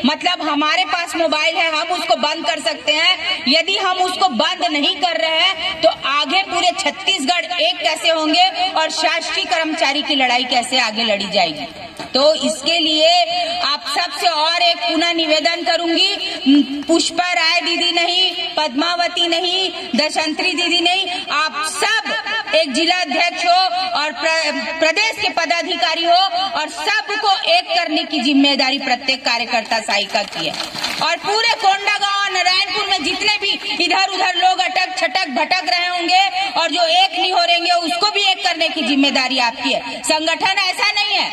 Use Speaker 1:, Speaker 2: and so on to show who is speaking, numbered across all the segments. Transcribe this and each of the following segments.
Speaker 1: मतलब हमारे पास मोबाइल है, हम उसको बंद कर सकते हैं। यदि हम उसको बंद नहीं कर रहे हैं तो आगे पूरे छत्तीसगढ़ एक कैसे होंगे और शासकीय कर्मचारी की लड़ाई कैसे आगे लड़ी जाएगी। तो इसके लिए आप सबसे और एक पुनः निवेदन करूंगी, पुष्पा राय दीदी नहीं, पद्मावती नहीं, दशंतरी दीदी नहीं, आप सब एक जिला अध्यक्ष हो और प्रदेश के पदाधिकारी हो और सबको एक करने की जिम्मेदारी प्रत्येक कार्यकर्ता सहायिका की है। और पूरे कोंडागांव नारायणपुर में जितने भी इधर उधर लोग अटक छटक भटक रहे होंगे और जो एक नहीं हो रहेंगे उसको भी एक करने की जिम्मेदारी आपकी है। संगठन ऐसा नहीं है,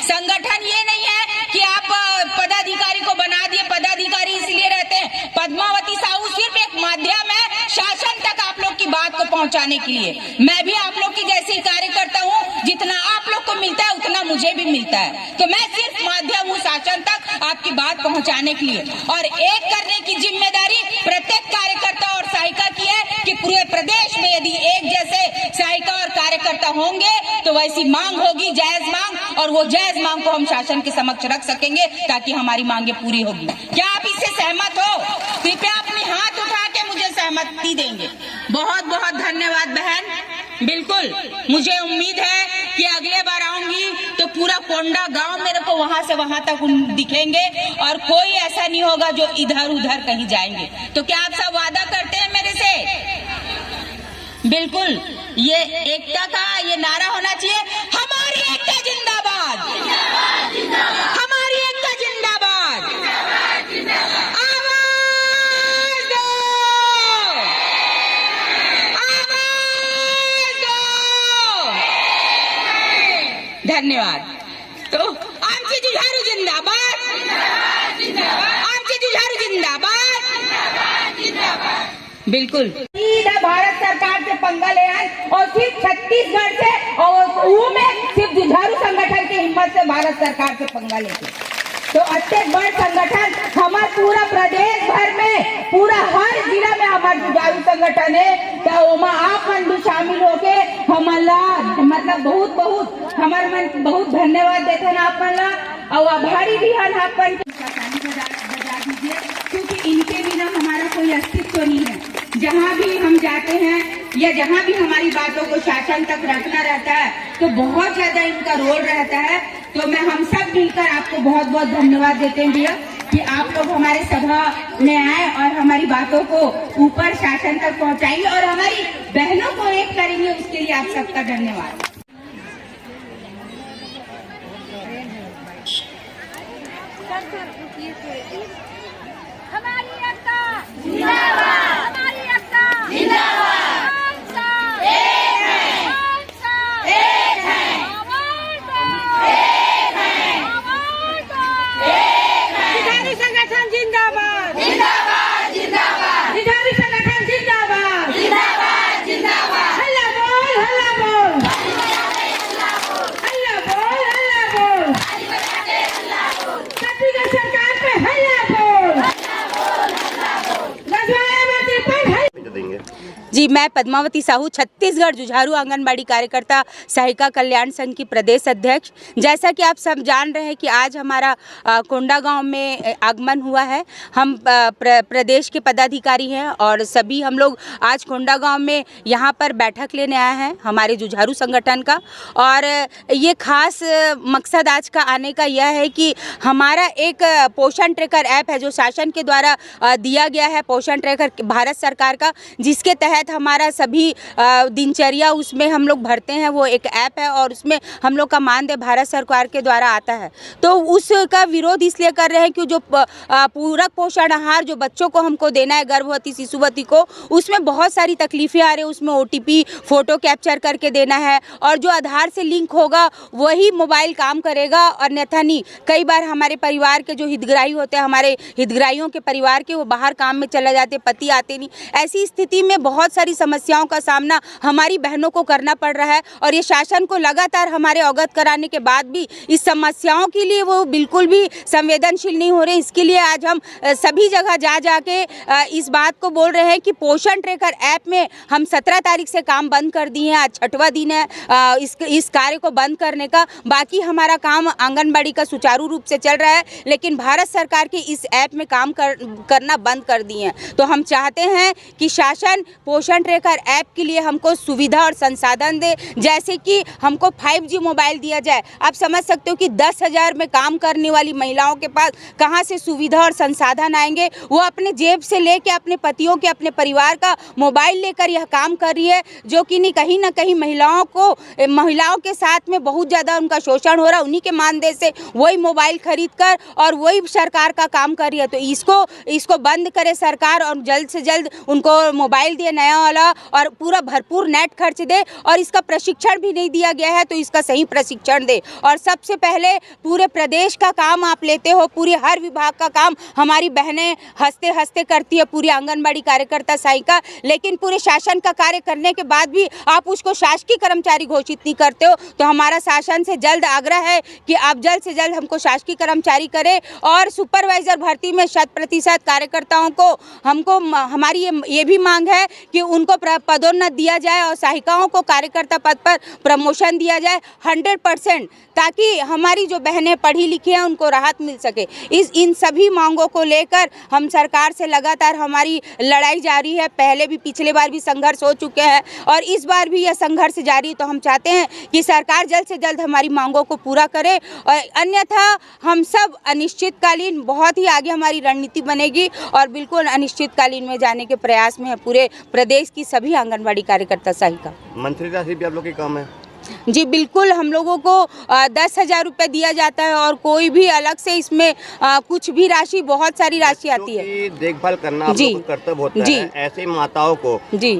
Speaker 1: संगठन ये नहीं है कि आप पदाधिकारी को बना दिए, पदाधिकारी इसलिए रहते हैं। पद्मावती साहू सिर्फ एक माध्यम है शासन तक आप लोग की बात को पहुंचाने के लिए। मैं भी आप लोग की जैसी कार्यकर्ता हूँ, जितना आप लोग को मिलता है उतना मुझे भी मिलता है। तो मैं सिर्फ माध्यम हूँ शासन तक आपकी बात पहुंचाने के लिए। और एक करने की जिम्मेदारी प्रत्येक कार्यकर्ता और सहायिका की है कि पूरे प्रदेश में यदि एक जैसे सहायिका और कार्यकर्ता होंगे तो वैसी मांग होगी, जायज मांग, और वो जायज मांग को हम शासन के समक्ष रख सकेंगे ताकि हमारी मांगे पूरी होगी। क्या आप इससे सहमत हो? कृपया अपने हाथ उठा के मुझे सहमति देंगे। बहुत बहुत धन्यवाद बहन। बिल्कुल मुझे उम्मीद है कि अगले बार आऊंगी तो पूरा कोंडा गांव मेरे को वहां से वहां तक दिखेंगे और कोई ऐसा नहीं होगा जो इधर उधर कहीं जाएंगे। तो क्या आप सब वादा करते हैं मेरे से? बिल्कुल, ये एकता का ये नारा होना चाहिए, हमारी एकता जिंदाबाद, हमारी एकता जिंदाबाद, आवाज दो, आवाज दो। धन्यवाद। तो आमची जुझारू जिंदाबाद, आमची जुझारू जिंदाबाद। बिल्कुल सीधा भारत सरकार से पंगा ले आए और सिर्फ छत्तीसगढ़ से और वो में सिर्फ जुझारू संगठन की हिम्मत से भारत सरकार से पंगा लेते। तो अत्यंत बड़ संगठन हमारे पूरा प्रदेश भर में, पूरा हर जिला में हमारे जुझारू संगठन है। तो वहाँ आप मन भी शामिल होके हमारा मतलब बहुत बहुत हमारे मन बहुत धन्यवाद देते हैं आप मन और आभारी भी हैं आप मन बजा दीजिए, क्योंकि इनके बिना हमारा कोई अस्तित्व नहीं है। जहाँ भी हम जाते हैं या जहाँ भी हमारी बातों को शासन तक रखना रहता है तो बहुत ज्यादा इनका रोल रहता है। तो मैं हम सब मिलकर आपको बहुत बहुत धन्यवाद देते हैं भैया कि आप लोग हमारे सभा में आए और हमारी बातों को ऊपर शासन तक पहुँचाएंगे और हमारी बहनों को एक करेंगे। उसके लिए आप सबका धन्यवाद।
Speaker 2: हमारी एकता जिंदाबाद, हमारी एकता जिंदाबाद। एक है, एक है, जुझारू संगठन जिंदाबाद, जिंदाबाद, जिंदाबाद, जुझारू संगठन जिंदाबाद, जिंदाबाद, जिंदाबाद। हल्ला बोल, हल्ला बोल, हल्ला बोल, हल्ला बोल, छत्तीसगढ़ सरकार पे हल्ला बोल।
Speaker 3: जी, मैं पद्मावती साहू, छत्तीसगढ़ जुझारू आंगनबाड़ी कार्यकर्ता सहायिका कल्याण संघ की प्रदेश अध्यक्ष। जैसा कि आप सब जान रहे हैं कि आज हमारा कोंडागांव में आगमन हुआ है। हम प्रदेश के पदाधिकारी हैं और सभी हम लोग आज कोंडागांव में यहाँ पर बैठक लेने आए हैं हमारे जुझारू संगठन का। और ये खास मकसद आज का आने का यह है कि हमारा एक पोषण ट्रैकर ऐप है जो शासन के द्वारा दिया गया है, पोषण ट्रैकर भारत सरकार का, जिसके तहत हमारा सभी दिनचर्या उसमें हम लोग भरते हैं। वो एक ऐप है और उसमें हम लोग का मानदेय भारत सरकार के द्वारा आता है। तो उसका विरोध इसलिए कर रहे हैं कि जो पूरक पोषण आहार जो बच्चों को हमको देना है, गर्भवती शिशुवती को, उसमें बहुत सारी तकलीफें आ रही है। उसमें OTP फोटो कैप्चर करके देना है और जो आधार से लिंक होगा वही मोबाइल काम करेगा और अन्यथा नहीं। कई बार हमारे परिवार के जो हितग्राही होते हैं, हमारे हितग्राहियों के परिवार के, वो बाहर काम में चले जाते, पति आते नहीं। ऐसी स्थिति में बहुत सारी समस्याओं का सामना हमारी बहनों को करना पड़ रहा है और ये शासन को लगातार हमारे अवगत कराने के बाद भी इस समस्याओं के लिए वो बिल्कुल भी संवेदनशील नहीं हो रहे। इसके लिए आज हम सभी जगह जा के इस बात को बोल रहे हैं कि पोषण ट्रैकर ऐप में हम 17 तारीख से काम बंद कर दिए हैं। आज 6वां दिन है इस कार्य को बंद करने का। बाकी हमारा काम आंगनबाड़ी का सुचारू रूप से चल रहा है, लेकिन भारत सरकार के इस ऐप में काम करना बंद कर दिए हैं। तो हम चाहते हैं कि शासन पोषण ट्रैकर ऐप के लिए हमको सुविधा और संसाधन दे, जैसे कि हमको 5G मोबाइल दिया जाए। आप समझ सकते हो कि 10,000 में काम करने वाली महिलाओं के पास कहाँ से सुविधा और संसाधन आएंगे। वो अपने जेब से लेके अपने पतियों के, अपने परिवार का मोबाइल लेकर यह काम कर रही है, जो कि कहीं ना कहीं महिलाओं के साथ में बहुत ज़्यादा उनका शोषण हो रहा है। उन्हीं के मानदेय से वही मोबाइल खरीद कर और वही सरकार का काम कर रही है। तो इसको बंद करे सरकार और जल्द से जल्द उनको मोबाइल दे नया वाला और पूरा भरपूर नेट खर्च दे। और इसका प्रशिक्षण भी नहीं दिया गया है, तो इसका सही प्रशिक्षण दे। और सबसे पहले पूरे प्रदेश का काम आप लेते हो, पूरे हर विभाग का काम हमारी बहनें हंसते हंसते करती है, पूरी आंगनबाड़ी कार्यकर्ता सहायिका, लेकिन पूरे शासन का कार्य करने के बाद भी आप उसको शासकीय कर्मचारी घोषित नहीं करते हो। तो हमारा शासन से जल्द आग्रह है कि आप जल्द से जल्द हमको शासकीय कर्मचारी करें और सुपरवाइजर भर्ती में 100% कार्यकर्ताओं को हमारी ये भी मांग है कि उनको पदोन्नत दिया जाए और सहायिकाओं को कार्यकर्ता पद पर प्रमोशन दिया जाए 100%, ताकि हमारी जो बहनें पढ़ी लिखी हैं उनको राहत मिल सके। इन सभी मांगों को लेकर हम सरकार से लगातार हमारी लड़ाई जारी है। पहले भी, पिछले बार भी संघर्ष हो चुके हैं और इस बार भी यह संघर्ष जारी। तो हम चाहते हैं कि सरकार जल्द से जल्द हमारी मांगों को पूरा करे, और अन्यथा हम सब अनिश्चितकालीन बहुत ही आगे हमारी रणनीति बनेगी और बिल्कुल अनिश्चितकालीन में जाने के प्रयास में है पूरे प्रदेश की सभी आंगनबाड़ी कार्यकर्ता सहायिका।
Speaker 4: मंथली राशि भी आप लोग की कम है?
Speaker 3: जी बिल्कुल, हम लोगों को 10,000 रुपये दिया जाता है और कोई भी अलग से इसमें कुछ भी राशि, बहुत सारी राशि आती है।
Speaker 4: देखभाल करना आप लोगों का कर्तव्य होता है, ऐसे माताओं को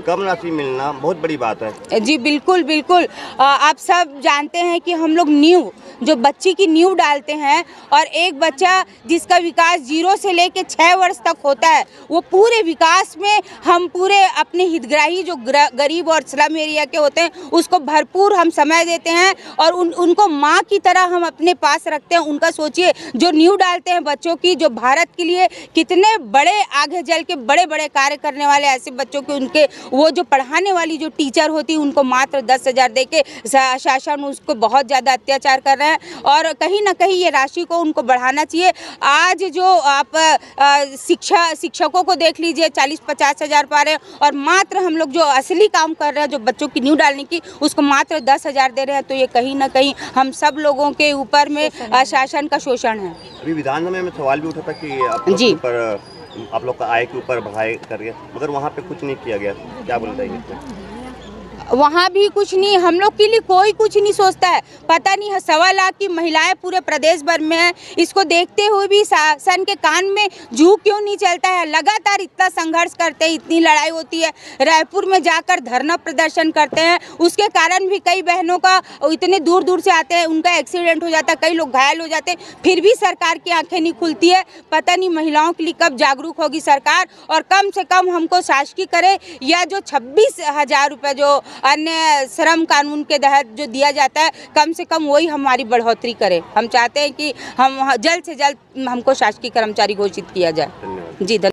Speaker 4: कम राशि मिलना बहुत बड़ी बात है।
Speaker 3: जी बिल्कुल बिल्कुल, आप सब जानते हैं कि हम लोग जो बच्ची की नींव डालते हैं और एक बच्चा जिसका विकास 0 से लेकर 6 वर्ष तक होता है, वो पूरे विकास में हम पूरे अपने हितग्राही जो गरीब और स्लम एरिया के होते हैं उसको भरपूर हम समय देते हैं और उनको माँ की तरह हम अपने पास रखते हैं। उनका सोचिए, जो नींव डालते हैं बच्चों की, जो भारत के लिए कितने बड़े आगे चल के बड़े बड़े कार्य करने वाले ऐसे बच्चों के, उनके वो जो पढ़ाने वाली जो टीचर होती है उनको मात्र 10,000 दे के शासन उसको बहुत ज़्यादा अत्याचार कर रहे हैं और कहीं ना कहीं ये राशि को उनको बढ़ाना चाहिए। आज जो आप शिक्षकों को देख लीजिए 40-50 हज़ार पा रहे हैं और मात्र हम लोग जो असली काम कर रहे हैं, जो बच्चों की नींव डालने की, उसको मात्र 10,000 दे रहे हैं। तो ये कहीं ना कहीं हम सब लोगों के ऊपर में शासन का शोषण है।
Speaker 4: अभी विधानसभा में सवाल भी उठा था कि आप लोग का आय के ऊपर बढ़ाई करिए, मगर वहाँ पे कुछ नहीं किया गया। क्या बोल रही है?
Speaker 3: वहाँ भी कुछ नहीं, हम लोग के लिए कोई कुछ नहीं सोचता है। पता नहीं है 1.25 लाख की महिलाएं पूरे प्रदेश भर में हैं। इसको देखते हुए भी शासन के कान में जू क्यों नहीं चलता है? लगातार इतना संघर्ष करते हैं, इतनी लड़ाई होती है, रायपुर में जाकर धरना प्रदर्शन करते हैं। उसके कारण भी कई बहनों का इतने दूर दूर से आते हैं, उनका एक्सीडेंट हो जाता है, कई लोग घायल हो जाते हैं, फिर भी सरकार की आंखें नहीं खुलती है। पता नहीं महिलाओं के लिए कब जागरूक होगी सरकार और कम से कम हमको शासकीय करे, या जो 26,000 रुपये जो अन्य श्रम कानून के तहत जो दिया जाता है, कम से कम वही हमारी बढ़ोतरी करे। हम चाहते हैं कि हम जल्द से जल्द हमको शासकीय कर्मचारी घोषित किया जाए। जी धन्यवाद।